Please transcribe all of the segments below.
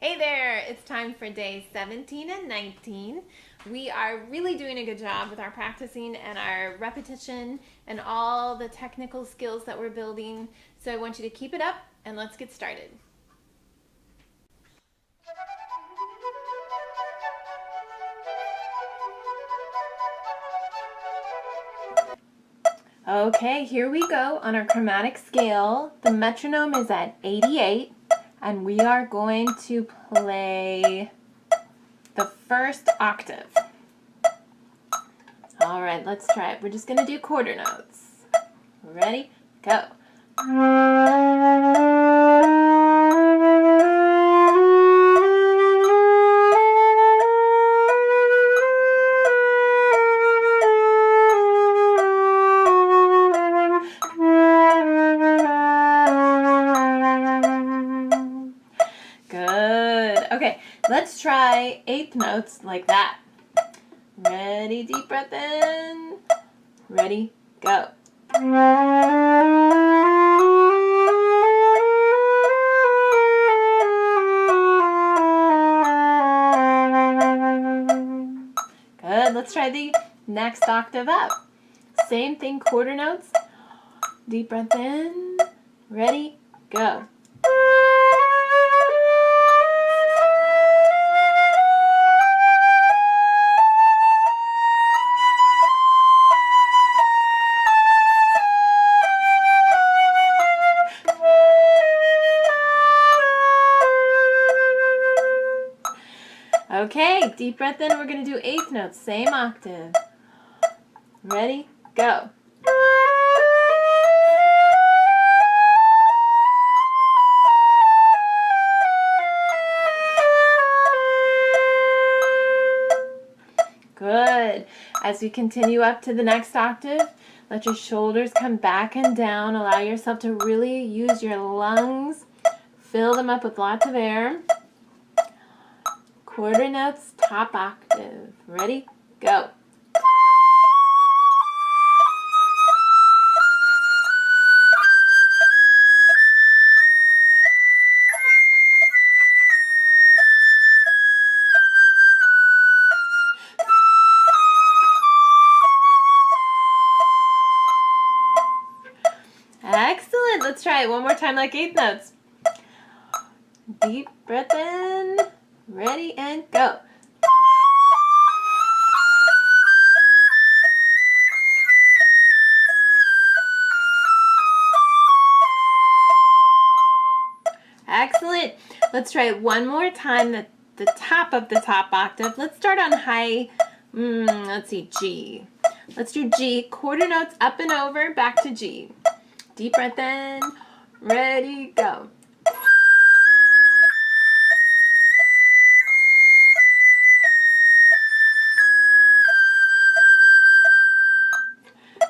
Hey there, it's time for day 17 and 19. We are really doing a good job with our practicing and our repetition and all the technical skills that we're building. So I want you to keep it up and let's get started. Okay, here we go on our chromatic scale. The metronome is at 88. And we are going to play the first octave. All right, let's try it. We're just going to do quarter notes. Ready? Go. Good. Okay, let's try eighth notes like that. Ready, deep breath in. Ready, go. Good, let's try the next octave up. Same thing, quarter notes. Deep breath in. Ready, go. Okay, deep breath in. We're going to do eighth notes, same octave. Ready? Go. Good. As we continue up to the next octave, let your shoulders come back and down. Allow yourself to really use your lungs. Fill them up with lots of air. Quarter notes, top octave. Ready? Go. Excellent. Let's try it one more time like eighth notes. Deep breath in. Ready and go. Excellent. Let's try it one more time, the top of the top octave. Let's start on high, let's see, G. Let's do G, quarter notes up and over, back to G. Deep breath in, ready, go.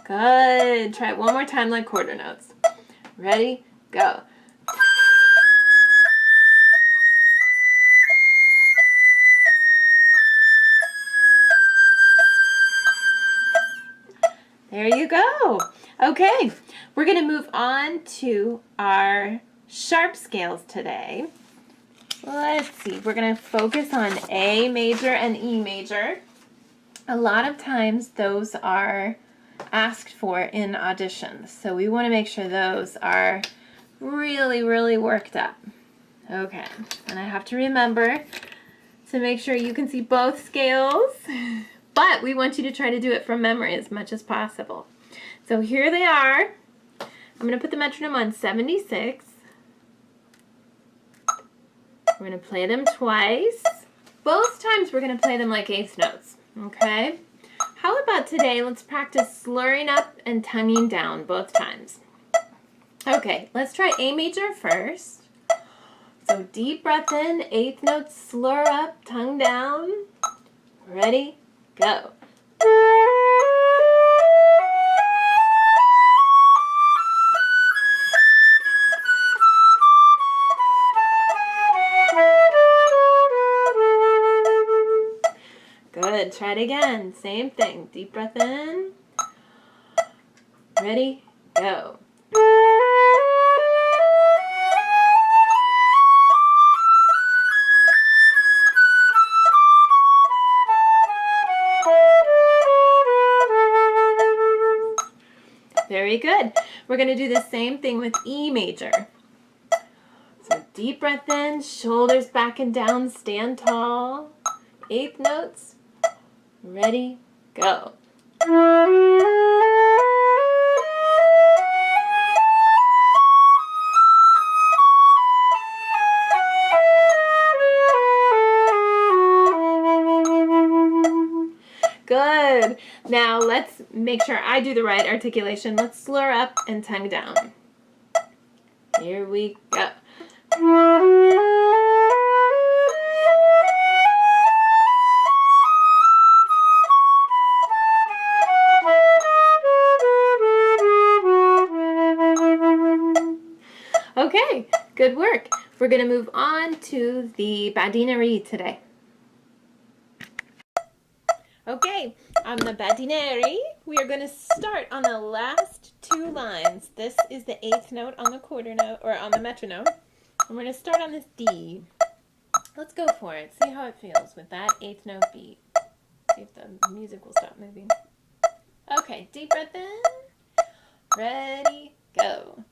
Good. Try it one more time like quarter notes. Ready? Go. There you go. Okay, we're going to move on to our sharp scales today. Let's see. We're going to focus on A major and E major. A lot of times those are asked for in auditions, so we want to make sure those are really, really worked up. Okay, and I have to remember to make sure you can see both scales, but we want you to try to do it from memory as much as possible. So here they are. I'm going to put the metronome on 76. We're going to play them twice. Both times we're going to play them like eighth notes, okay? How about today, let's practice slurring up and tonguing down both times. Okay, let's try A major first. So deep breath in, eighth note, slur up, tongue down. Ready, go. Good. Try it again. Same thing. Deep breath in. Ready? Go. Very good. We're going to do the same thing with E major. So deep breath in, shoulders back and down, stand tall. Eighth notes. Ready, go. Good. Now let's make sure I do the right articulation. Let's slur up and tongue down. Here we go. Okay, good work. We're going to move on to the Badinerie today. Okay, on the Badinerie, we are going to start on the last two lines. This is the eighth note on the quarter note, or on the metronome. And we're going to start on this D. Let's go for it. See how it feels with that eighth note beat. See if the music will stop moving. Okay, deep breath in. Ready, go.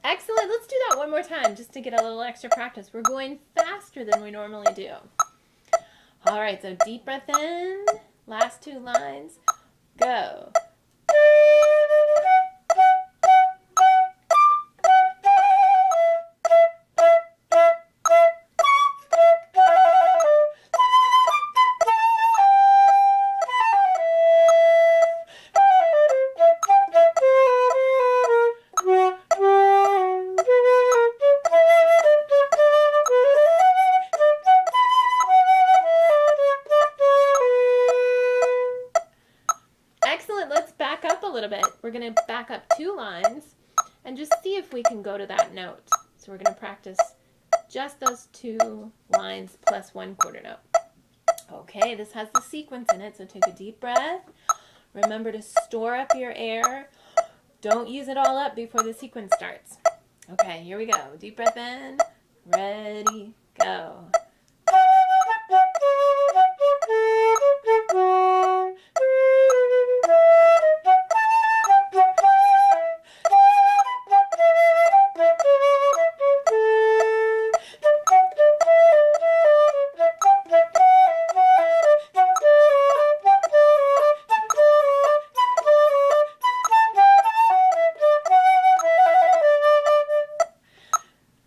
Excellent. Let's do that one more time just to get a little extra practice. We're going faster than we normally do. All right, so deep breath in. Last two lines. Go. Excellent. Let's back up a little bit. We're going to back up two lines and just see if we can go to that note. So we're going to practice just those two lines plus one quarter note. Okay, this has the sequence in it, so take a deep breath. Remember to store up your air. Don't use it all up before the sequence starts. Okay, here we go. Deep breath in. Ready, go.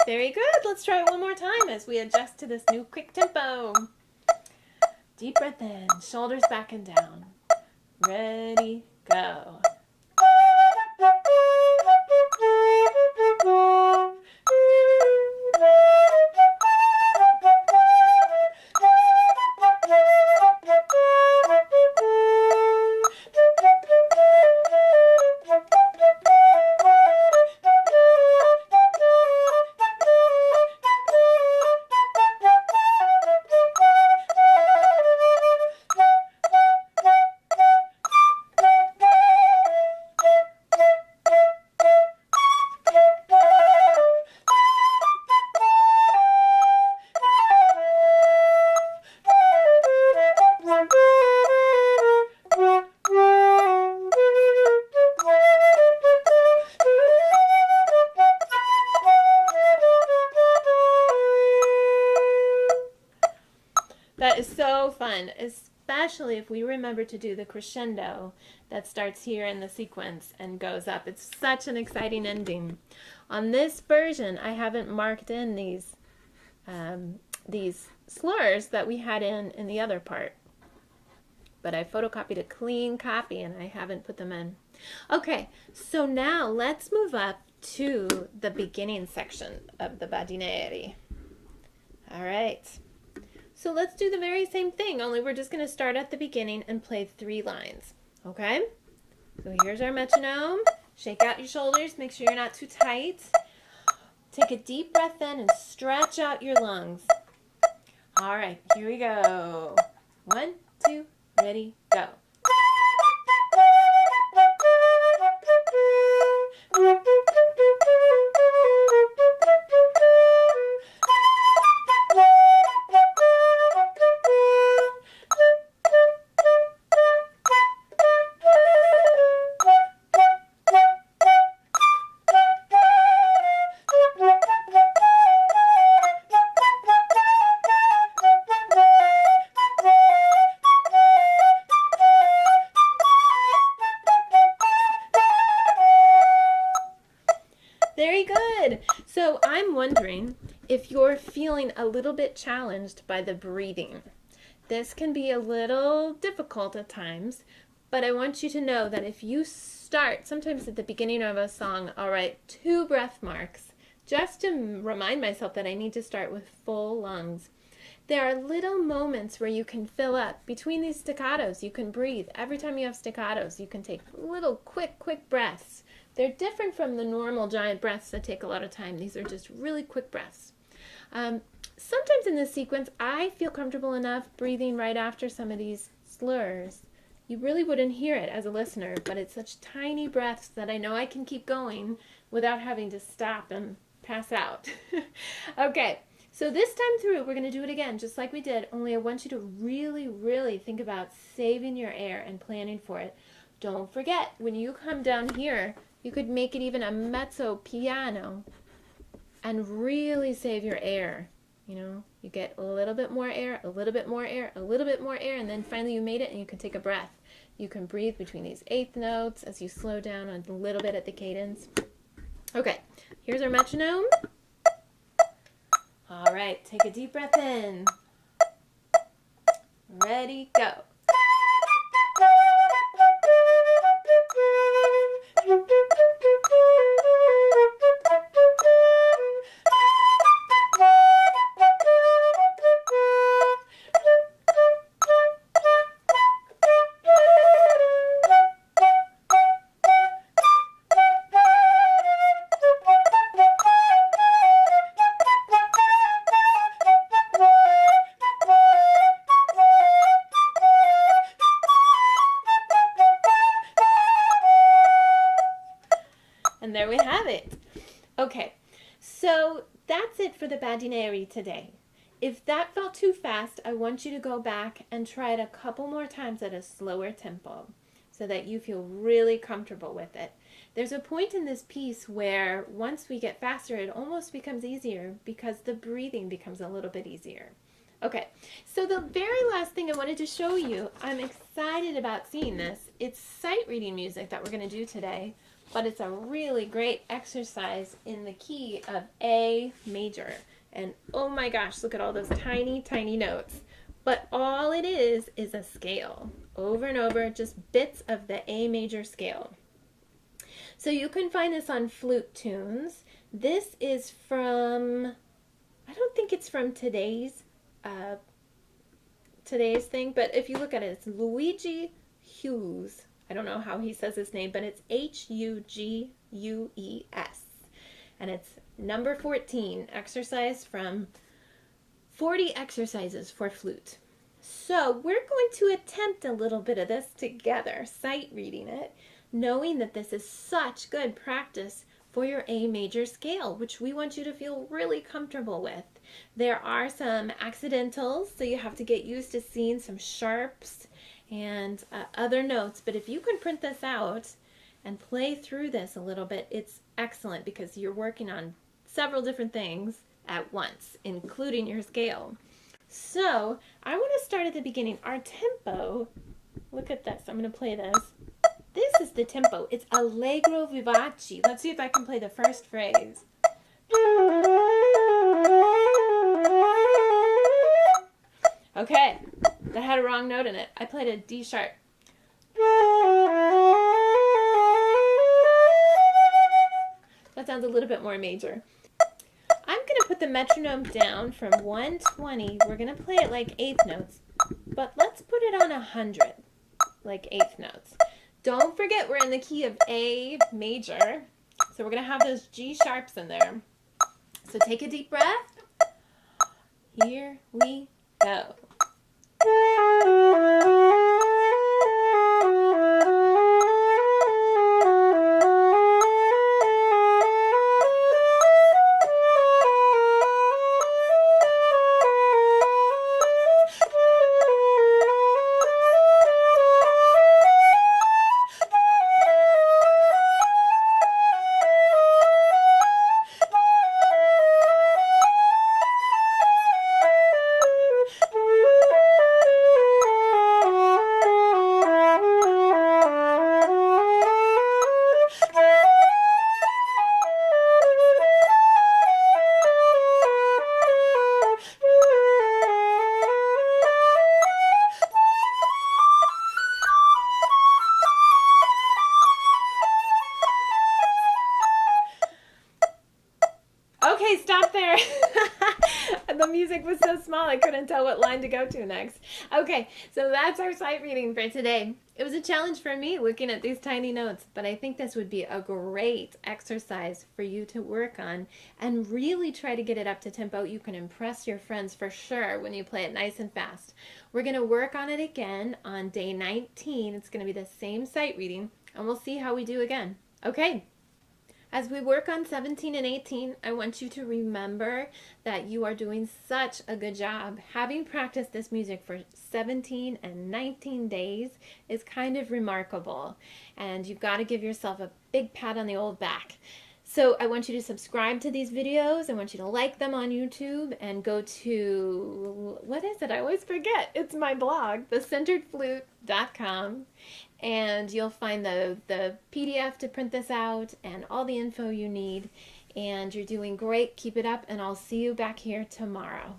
Very good. Let's try it one more time as we adjust to this new quick tempo. Deep breath in, shoulders back and down. Ready, go. That is so fun, especially if we remember to do the crescendo that starts here in the sequence and goes up. It's such an exciting ending. On this version, I haven't marked in these slurs that we had in the other part. But I photocopied a clean copy and I haven't put them in. Okay, so now let's move up to the beginning section of the Badinerie. All right. So let's do the very same thing, only we're just going to start at the beginning and play 3 lines, okay? So here's our metronome. Shake out your shoulders. Make sure you're not too tight. Take a deep breath in and stretch out your lungs. All right, here we go. 1, 2, ready, go. Very good. So I'm wondering if you're feeling a little bit challenged by the breathing. This can be a little difficult at times, but I want you to know that if you start, sometimes at the beginning of a song, I'll write 2 breath marks just to remind myself that I need to start with full lungs. There are little moments where you can fill up. Between these staccatos, you can breathe. Every time you have staccatos, you can take little quick breaths. They're different from the normal giant breaths that take a lot of time. These are just really quick breaths. Sometimes in this sequence, I feel comfortable enough breathing right after some of these slurs. You really wouldn't hear it as a listener, but it's such tiny breaths that I know I can keep going without having to stop and pass out. Okay, so this time through, we're going to do it again, just like we did, only I want you to really think about saving your air and planning for it. Don't forget, when you come down here, you could make it even a mezzo piano and really save your air. You know, you get a little bit more air, a little bit more air, a little bit more air, and then finally you made it and you can take a breath. You can breathe between these 8th notes as you slow down a little bit at the cadence. Okay, here's our metronome. All right, take a deep breath in. Ready, go. And there we have it. Okay, so that's it for the Badinerie today. If that felt too fast, I want you to go back and try it a couple more times at a slower tempo so that you feel really comfortable with it. There's a point in this piece where once we get faster, it almost becomes easier because the breathing becomes a little bit easier. Okay, so the very last thing I wanted to show you, I'm excited about seeing this. It's sight reading music that we're going to do today, but it's a really great exercise in the key of A major. And oh my gosh, look at all those tiny notes. But all it is a scale. Over and over, just bits of the A major scale. So you can find this on Flute Tunes. This is from, I don't think it's from today's thing, but if you look at it, it's Luigi Hughes. I don't know how he says his name, but it's Hugues. And it's number 14, exercise from 40 exercises for flute. So we're going to attempt a little bit of this together, sight reading it, knowing that this is such good practice for your A major scale, which we want you to feel really comfortable with. There are some accidentals, so you have to get used to seeing some sharps and other notes, but if you can print this out and play through this a little bit, it's excellent because you're working on several different things at once, including your scale. So I want to start at the beginning. Our tempo, look at this, I'm going to play this. This is the tempo. It's allegro vivace. Let's see if I can play the first phrase. Okay, that had a wrong note in it. I played a D sharp. That sounds a little bit more major. I'm going to put the metronome down from 120. We're going to play it like 8th notes, but let's put it on 100, like 8th notes. don't forget we're in the key of A major. So we're going to have those G sharps in there. So take a deep breath. Here we go. Okay, stop there. The music was so small I couldn't tell what line to go to next. Okay, so that's our sight reading for today. It was a challenge for me looking at these tiny notes, but I think this would be a great exercise for you to work on and really try to get it up to tempo. You can impress your friends for sure when you play it nice and fast. We're going to work on it again on day 19. It's going to be the same sight reading, and we'll see how we do again. Okay. As we work on 17 and 18, I want you to remember that you are doing such a good job. Having practiced this music for 17 and 19 days is kind of remarkable, and you've got to give yourself a big pat on the old back. So I want you to subscribe to these videos. I want you to like them on YouTube and go to, what is it? I always forget. It's my blog, thecenteredflute.com. And you'll find the PDF to print this out and all the info you need. And you're doing great. Keep it up, and I'll see you back here tomorrow.